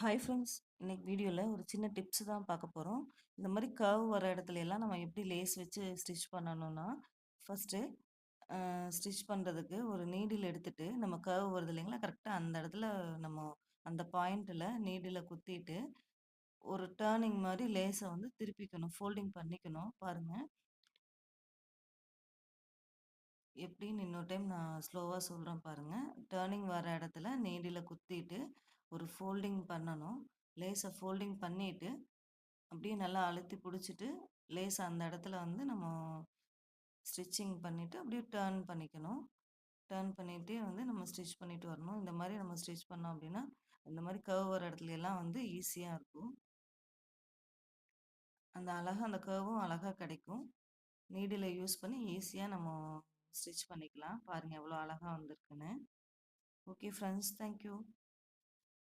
Hi friends. இன்னைக்கு வீடியோவில் ஒரு சின்ன டிப்ஸ் தான் பார்க்க போகிறோம். இந்த மாதிரி கர்வ் வர இடத்துல எல்லாம் நம்ம எப்படி லேஸ் வச்சு ஸ்டிச் பண்ணணும்னா, ஃபஸ்ட்டு ஸ்டிச் பண்ணுறதுக்கு ஒரு நீடில் எடுத்துட்டு நம்ம கர்வ் வருது இல்லைங்களா, கரெக்டாக அந்த இடத்துல நம்ம அந்த பாயிண்ட்டில் நீடில் குத்திட்டு ஒரு டேர்னிங் மாதிரி லேஸை வந்து திருப்பிக்கணும், ஃபோல்டிங் பண்ணிக்கணும். பாருங்கள் எப்படின்னு இன்னொரு டைம் நான் ஸ்லோவாக சொல்கிறேன் பாருங்கள். டேர்னிங் வர இடத்துல நீடில் குத்திட்டு ஒரு ஃபோல்டிங் பண்ணணும். லேஸை ஃபோல்டிங் பண்ணிவிட்டு அப்படியே நல்லா அழுத்தி பிடிச்சிட்டு லேஸ் அந்த இடத்துல வந்து நம்ம ஸ்டிச்சிங் பண்ணிவிட்டு அப்படியே டேர்ன் பண்ணிக்கணும். டேர்ன் பண்ணிகிட்டே வந்து நம்ம ஸ்டிச் பண்ணிட்டு வரணும். இந்த மாதிரி நம்ம ஸ்டிச் பண்ணோம் அப்படின்னா இந்த மாதிரி கர்வ் வர இடத்துல எல்லாம் வந்து ஈஸியாக இருக்கும். அந்த கர்வும் அழகாக கிடைக்கும். நீடில் யூஸ் பண்ணி ஈஸியாக நம்ம ஸ்டிச் பண்ணிக்கலாம். பாருங்கள் எவ்வளோ அழகாக வந்திருக்குன்னு. Okay friends, thank you.